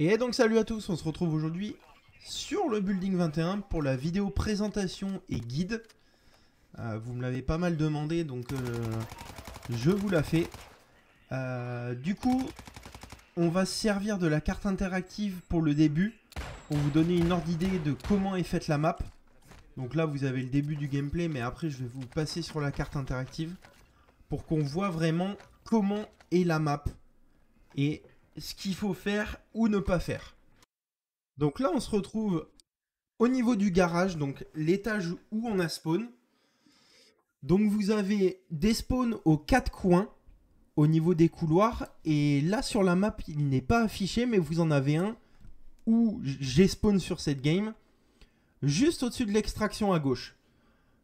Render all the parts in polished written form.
Et donc salut à tous, on se retrouve aujourd'hui sur le Building 21 pour la vidéo présentation et guide. Vous me l'avez pas mal demandé, donc je vous la fais. Du coup, on va se servir de la carte interactive pour le début, pour vous donner une ordre d'idée de comment est faite la map. Donc là, vous avez le début du gameplay, mais après, je vais vous passer sur la carte interactive pour qu'on voit vraiment comment est la map et ce qu'il faut faire ou ne pas faire. Donc là, on se retrouve au niveau du garage, donc l'étage où on a spawn. Donc vous avez des spawns aux 4 coins au niveau des couloirs. Et là, sur la map, il n'est pas affiché, mais vous en avez un où j'ai spawn sur cette game, juste au-dessus de l'extraction à gauche.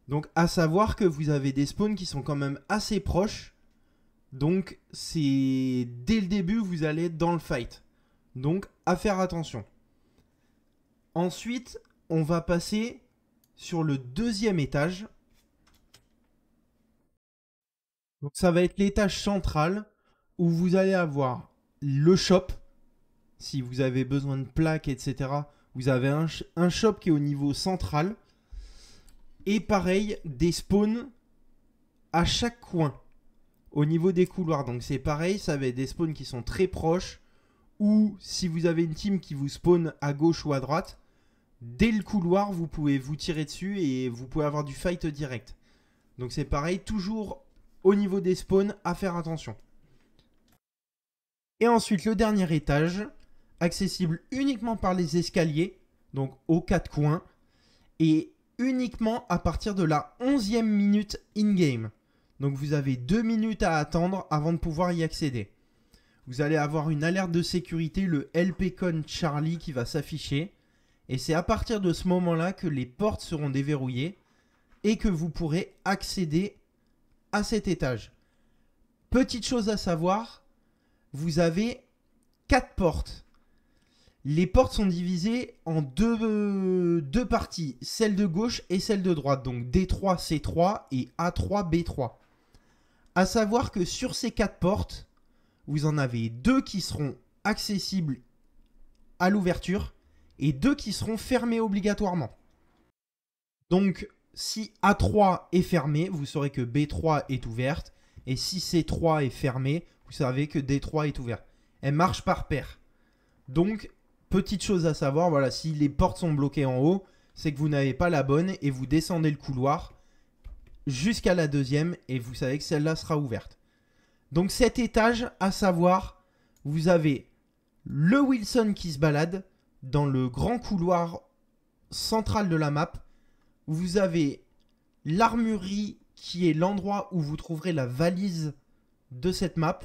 Donc à savoir que vous avez des spawns qui sont quand même assez proches. Donc c'est dès le début, vous allez être dans le fight. Donc à faire attention. Ensuite, on va passer sur le deuxième étage. Donc ça va être l'étage central où vous allez avoir le shop. Si vous avez besoin de plaques, etc. Vous avez un shop qui est au niveau central. Et pareil, des spawns à chaque coin au niveau des couloirs. Donc c'est pareil, ça va être des spawns qui sont très proches. Ou si vous avez une team qui vous spawn à gauche ou à droite, dès le couloir, vous pouvez vous tirer dessus et vous pouvez avoir du fight direct. Donc c'est pareil, toujours au niveau des spawns, à faire attention. Et ensuite, le dernier étage, accessible uniquement par les escaliers, donc aux 4 coins, et uniquement à partir de la 11e minute in-game. Donc vous avez 2 minutes à attendre avant de pouvoir y accéder. Vous allez avoir une alerte de sécurité, le LPCon Charlie qui va s'afficher. Et c'est à partir de ce moment-là que les portes seront déverrouillées et que vous pourrez accéder à cet étage. Petite chose à savoir, vous avez 4 portes. Les portes sont divisées en deux parties, celle de gauche et celle de droite. Donc D3, C3 et A3, B3. À savoir que sur ces 4 portes, vous en avez 2 qui seront accessibles à l'ouverture et 2 qui seront fermées obligatoirement. Donc, si A3 est fermé, vous saurez que B3 est ouverte. Et si C3 est fermé, vous savez que D3 est ouverte. Elle marche par paire. Donc, petite chose à savoir, voilà, si les portes sont bloquées en haut, c'est que vous n'avez pas la bonne et vous descendez le couloir jusqu'à la deuxième et vous savez que celle-là sera ouverte. Donc cet étage, à savoir, vous avez le Wilson qui se balade dans le grand couloir central de la map. Vous avez l'armurerie qui est l'endroit où vous trouverez la valise de cette map.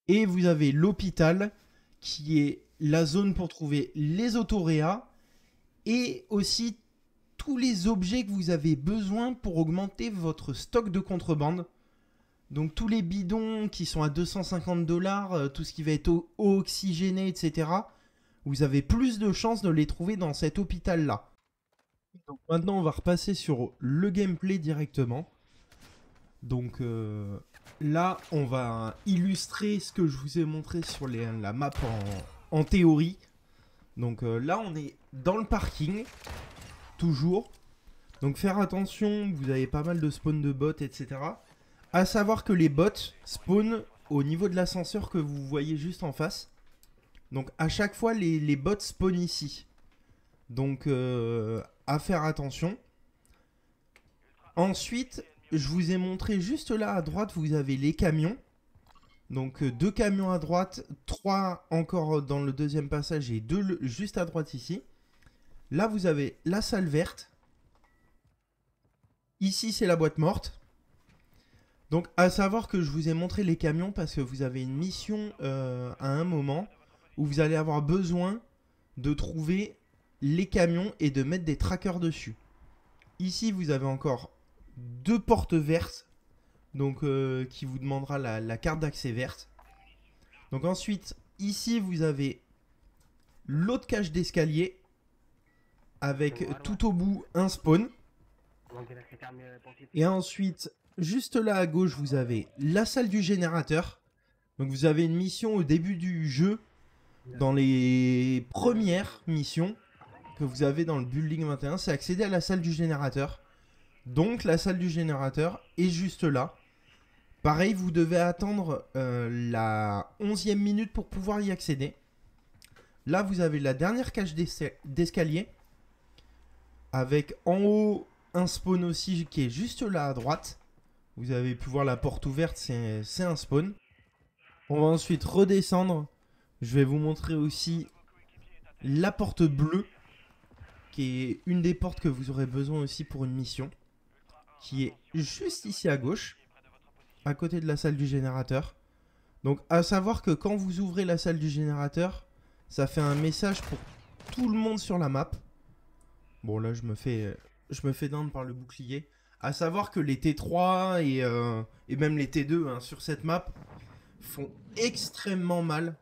Et vous avez l'hôpital qui est la zone pour trouver les autoréas et aussi tous les objets que vous avez besoin pour augmenter votre stock de contrebande. Donc tous les bidons qui sont à 250 $, tout ce qui va être eau oxygénée, etc. Vous avez plus de chances de les trouver dans cet hôpital-là. Donc maintenant, on va repasser sur le gameplay directement. Donc là, on va illustrer ce que je vous ai montré sur la map en théorie. Donc là, on est dans le parking, toujours. Donc faire attention, vous avez pas mal de spawn de bots, etc. À savoir que les bots spawnent au niveau de l'ascenseur que vous voyez juste en face. Donc à chaque fois, les bots spawnent ici. Donc à faire attention. Ensuite, je vous ai montré juste là à droite, vous avez les camions. Donc 2 camions à droite, 3 encore dans le deuxième passage et 2 juste à droite ici. Là, vous avez la salle verte. Ici, c'est la boîte morte. Donc à savoir que je vous ai montré les camions parce que vous avez une mission à un moment où vous allez avoir besoin de trouver les camions et de mettre des trackers dessus. Ici, vous avez encore 2 portes vertes, donc qui vous demandera la carte d'accès verte. Donc ensuite, ici, vous avez l'autre cage d'escalier avec tout au bout un spawn. Et ensuite, juste là à gauche, vous avez la salle du générateur. Donc vous avez une mission au début du jeu dans les premières missions que vous avez dans le Building 21, c'est accéder à la salle du générateur. Donc la salle du générateur est juste là. Pareil, vous devez attendre la 11e minute pour pouvoir y accéder. Là, vous avez la dernière cage d'escalier. Avec en haut un spawn aussi qui est juste là à droite. Vous avez pu voir la porte ouverte, c'est un spawn. On va ensuite redescendre. Je vais vous montrer aussi la porte bleue, qui est une des portes que vous aurez besoin aussi pour une mission, qui est juste ici à gauche, à côté de la salle du générateur. Donc à savoir que quand vous ouvrez la salle du générateur, ça fait un message pour tout le monde sur la map. Bon là je me fais down par le bouclier. À savoir que les T3 et même les T2 hein, sur cette map font extrêmement mal.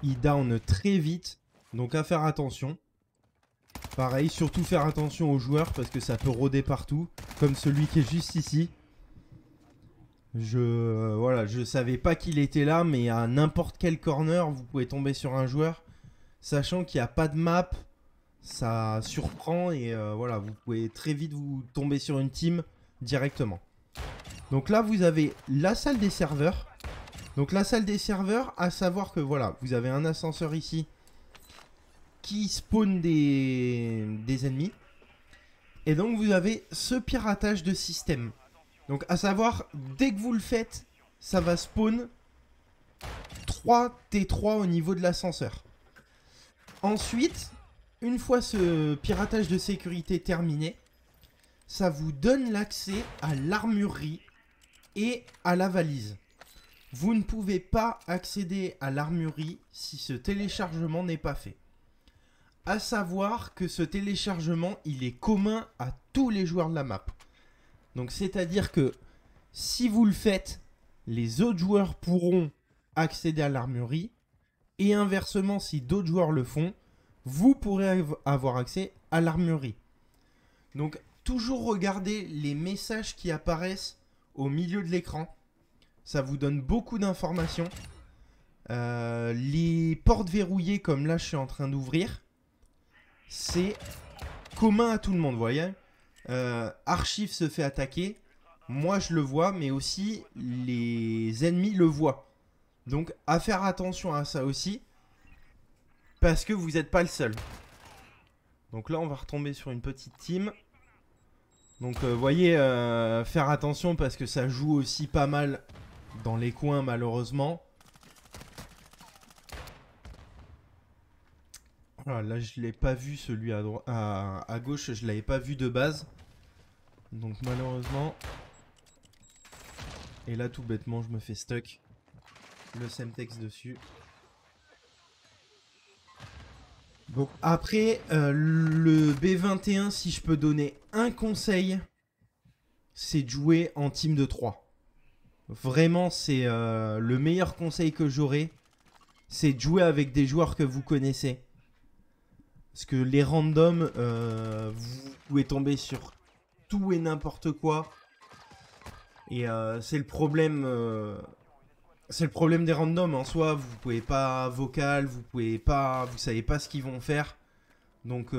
Ils down très vite, donc à faire attention. Pareil, surtout faire attention aux joueurs parce que ça peut rôder partout, comme celui qui est juste ici. Voilà, je savais pas qu'il était là, mais à n'importe quel corner, vous pouvez tomber sur un joueur. Sachant qu'il n'y a pas de map, ça surprend et voilà, vous pouvez très vite vous tomber sur une team directement. Donc là, vous avez la salle des serveurs. Donc la salle des serveurs, à savoir que voilà, vous avez un ascenseur ici qui spawn des ennemis. Et donc vous avez ce piratage de système. Donc à savoir, dès que vous le faites, ça va spawn 3 T3 au niveau de l'ascenseur. Ensuite, une fois ce piratage de sécurité terminé, ça vous donne l'accès à l'armurerie et à la valise. Vous ne pouvez pas accéder à l'armurerie si ce téléchargement n'est pas fait. À savoir que ce téléchargement, il est commun à tous les joueurs de la map. Donc c'est-à-dire que si vous le faites, les autres joueurs pourront accéder à l'armurerie. Et inversement, si d'autres joueurs le font, vous pourrez avoir accès à l'armurerie. Donc toujours regardez les messages qui apparaissent au milieu de l'écran. Ça vous donne beaucoup d'informations. Les portes verrouillées comme là je suis en train d'ouvrir, c'est commun à tout le monde, vous voyez. Archive se fait attaquer. Moi je le vois, mais aussi les ennemis le voient. Donc à faire attention à ça aussi. Parce que vous n'êtes pas le seul. Donc là on va retomber sur une petite team. Donc vous voyez, faire attention parce que ça joue aussi pas mal dans les coins malheureusement. Voilà, là je l'ai pas vu celui à gauche, je l'avais pas vu de base. Donc malheureusement. Et là tout bêtement je me fais stuck. Le Semtex dessus. Donc après le B21, si je peux donner un conseil, c'est de jouer en team de 3. Vraiment c'est le meilleur conseil que j'aurai. C'est de jouer avec des joueurs que vous connaissez. Parce que les randoms, vous pouvez tomber sur tout et n'importe quoi. Et c'est le problème des randoms. En soi, vous pouvez pas vocal, vous savez pas ce qu'ils vont faire. Donc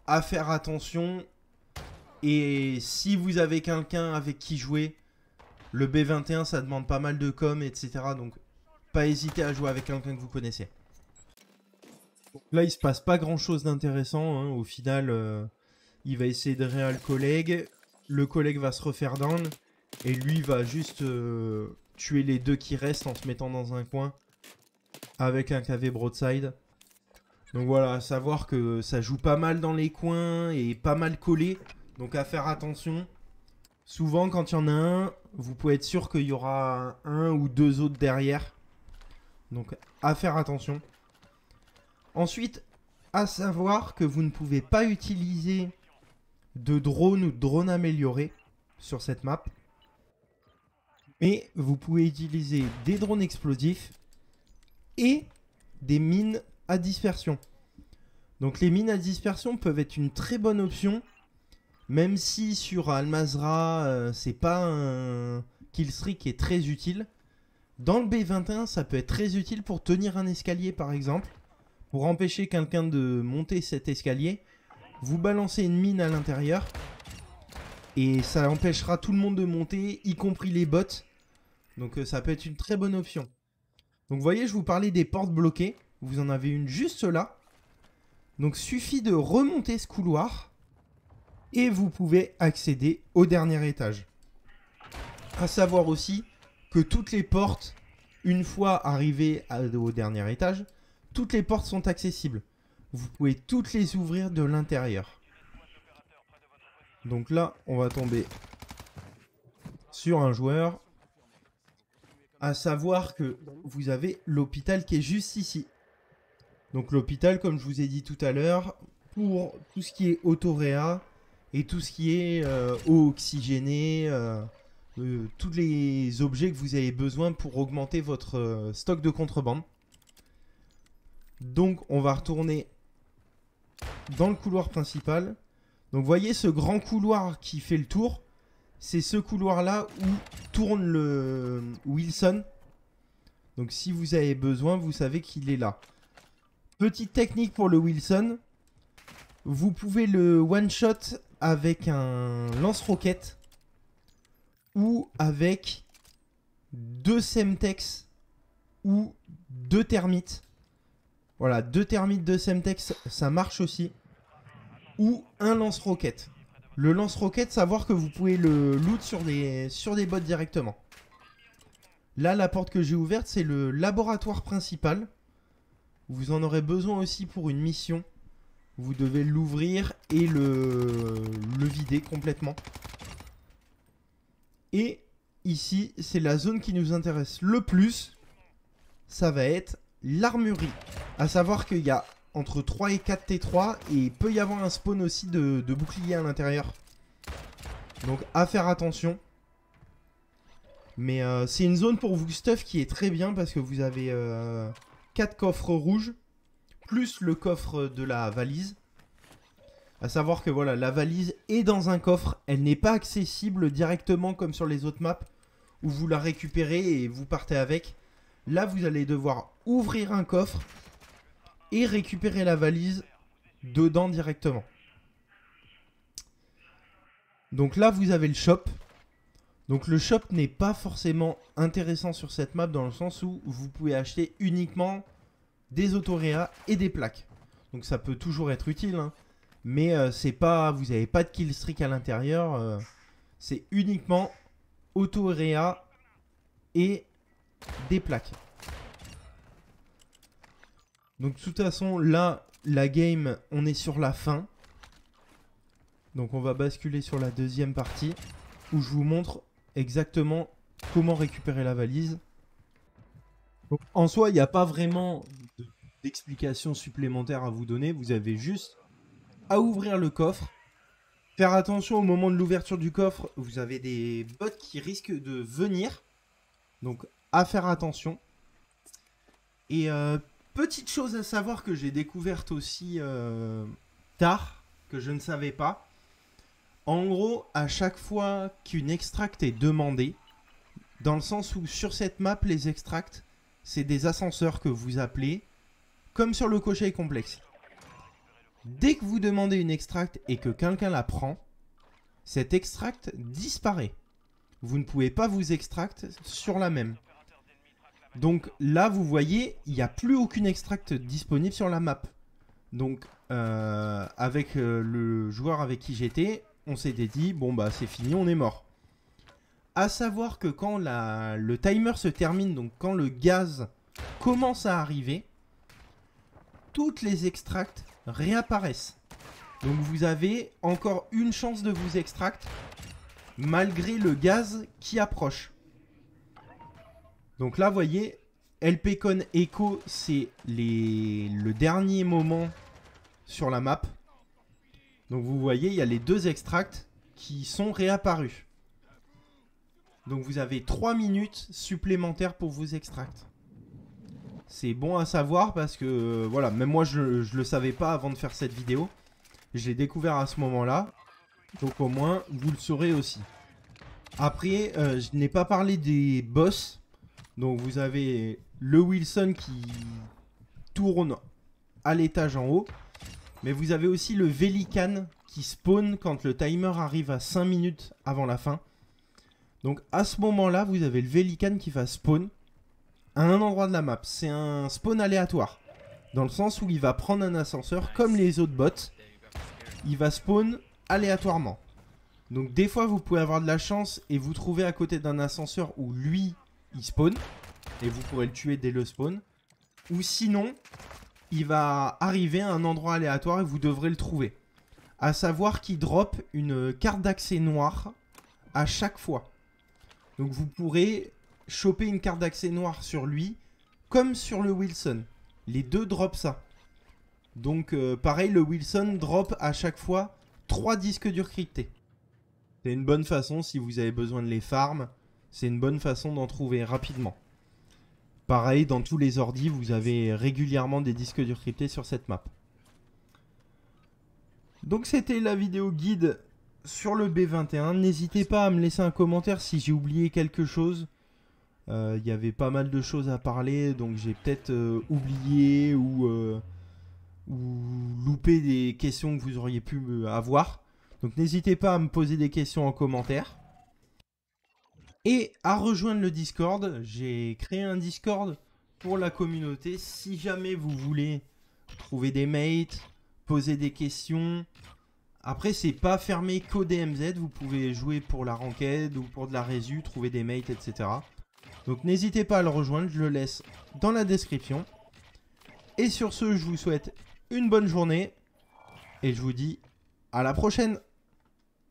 à faire attention. Et si vous avez quelqu'un avec qui jouer, le B21 ça demande pas mal de com, etc. Donc pas hésiter à jouer avec quelqu'un que vous connaissez. Là, il se passe pas grand chose d'intéressant. Hein. Au final, il va essayer de réa le collègue. Le collègue va se refaire down. Et lui va juste tuer les deux qui restent en se mettant dans un coin. Avec un KV broadside. Donc voilà, à savoir que ça joue pas mal dans les coins et pas mal collé. Donc à faire attention. Souvent, quand il y en a un, vous pouvez être sûr qu'il y aura un ou deux autres derrière. Donc à faire attention. Ensuite, à savoir que vous ne pouvez pas utiliser de drone ou de drone amélioré sur cette map. Mais vous pouvez utiliser des drones explosifs et des mines à dispersion. Donc les mines à dispersion peuvent être une très bonne option. Même si sur Al Mazrah, c'est pas un killstreak qui est très utile. Dans le B21, ça peut être très utile pour tenir un escalier par exemple. Pour empêcher quelqu'un de monter cet escalier, vous balancez une mine à l'intérieur. Et ça empêchera tout le monde de monter, y compris les bots. Donc ça peut être une très bonne option. Donc vous voyez, je vous parlais des portes bloquées. Vous en avez une juste là. Donc suffit de remonter ce couloir. Et vous pouvez accéder au dernier étage. À savoir aussi que toutes les portes, une fois arrivées au dernier étage, toutes les portes sont accessibles. Vous pouvez toutes les ouvrir de l'intérieur. Donc là, on va tomber sur un joueur. À savoir que vous avez l'hôpital qui est juste ici. Donc l'hôpital, comme je vous ai dit tout à l'heure, pour tout ce qui est autoréa et tout ce qui est eau oxygénée, tous les objets que vous avez besoin pour augmenter votre stock de contrebande. Donc on va retourner dans le couloir principal. Donc vous voyez ce grand couloir qui fait le tour. C'est ce couloir là où tourne le Wilson. Donc si vous avez besoin, vous savez qu'il est là. Petite technique pour le Wilson. Vous pouvez le one shot avec un lance-roquette. Ou avec 2 Semtex ou 2 termites. Voilà, 2 termites, 2 Semtex, ça marche aussi. Ou un lance-roquette. Le lance-roquette, savoir que vous pouvez le loot sur des bots directement. Là, la porte que j'ai ouverte, c'est le laboratoire principal. Vous en aurez besoin aussi pour une mission. Vous devez l'ouvrir et le vider complètement. Et ici, c'est la zone qui nous intéresse le plus. Ça va être l'armurerie. À savoir qu'il y a entre 3 et 4 T3 et il peut y avoir un spawn aussi de boucliers à l'intérieur. Donc à faire attention. Mais c'est une zone pour vous stuff qui est très bien parce que vous avez 4 coffres rouges plus le coffre de la valise. À savoir que voilà, la valise est dans un coffre. Elle n'est pas accessible directement comme sur les autres maps où vous la récupérez et vous partez avec. Là, vous allez devoir ouvrir un coffre et récupérer la valise dedans directement. Donc là, vous avez le shop. Donc le shop n'est pas forcément intéressant sur cette map dans le sens où vous pouvez acheter uniquement des autoréas et des plaques. Donc ça peut toujours être utile, hein. Mais c'est pas, vous n'avez pas de kill streak à l'intérieur. C'est uniquement autoréa et des plaques. Donc de toute façon, là, la game, on est sur la fin. Donc on va basculer sur la deuxième partie où je vous montre exactement comment récupérer la valise. Donc, en soi, il n'y a pas vraiment d'explication supplémentaire à vous donner. Vous avez juste à ouvrir le coffre. Faire attention au moment de l'ouverture du coffre. Vous avez des bots qui risquent de venir. Donc à faire attention. Et petite chose à savoir que j'ai découverte aussi tard, que je ne savais pas. En gros, à chaque fois qu'une extract est demandée, dans le sens où sur cette map, les extracts, c'est des ascenseurs que vous appelez, comme sur le cocher complexe. Dès que vous demandez une extract et que quelqu'un la prend, cet extract disparaît. Vous ne pouvez pas vous extract sur la même. Donc là, vous voyez, il n'y a plus aucune extract disponible sur la map. Donc, avec le joueur avec qui j'étais, on s'était dit, bon bah c'est fini, on est mort. À savoir que quand le timer se termine, donc quand le gaz commence à arriver, toutes les extracts réapparaissent. Donc vous avez encore une chance de vous extract malgré le gaz qui approche. Donc là, vous voyez, LPCon Echo, c'est le dernier moment sur la map. Donc vous voyez, il y a les 2 extracts qui sont réapparus. Donc vous avez 3 minutes supplémentaires pour vous extract. C'est bon à savoir parce que, voilà, même moi je le savais pas avant de faire cette vidéo. Je l'ai découvert à ce moment-là. Donc au moins, vous le saurez aussi. Après, je n'ai pas parlé des boss. Donc vous avez le Wilson qui tourne à l'étage en haut. Mais vous avez aussi le Velikan qui spawn quand le timer arrive à 5 minutes avant la fin. Donc à ce moment-là, vous avez le Velikan qui va spawn à un endroit de la map. C'est un spawn aléatoire. Dans le sens où il va prendre un ascenseur comme les autres bots. Il va spawn aléatoirement. Donc des fois vous pouvez avoir de la chance et vous trouver à côté d'un ascenseur où lui il spawn. Et vous pourrez le tuer dès le spawn. Ou sinon, il va arriver à un endroit aléatoire et vous devrez le trouver. À savoir qu'il drop une carte d'accès noire à chaque fois. Donc vous pourrez choper une carte d'accès noire sur lui comme sur le Wilson. Les deux drop ça. Donc pareil, le Wilson drop à chaque fois 3 disques durs cryptés. C'est une bonne façon si vous avez besoin de les farm. C'est une bonne façon d'en trouver rapidement. Pareil, dans tous les ordis, vous avez régulièrement des disques durs cryptés sur cette map. Donc c'était la vidéo guide sur le B21. N'hésitez pas à me laisser un commentaire si j'ai oublié quelque chose. Il y avait pas mal de choses à parler, donc j'ai peut-être oublié ou loupé des questions que vous auriez pu avoir. Donc n'hésitez pas à me poser des questions en commentaire. Et à rejoindre le Discord. J'ai créé un Discord pour la communauté. Si jamais vous voulez trouver des mates, poser des questions. Après, c'est pas fermé qu'au DMZ. Vous pouvez jouer pour la ranked ou pour de la résu, trouver des mates, etc. Donc n'hésitez pas à le rejoindre. Je le laisse dans la description. Et sur ce, je vous souhaite une bonne journée. Et je vous dis à la prochaine.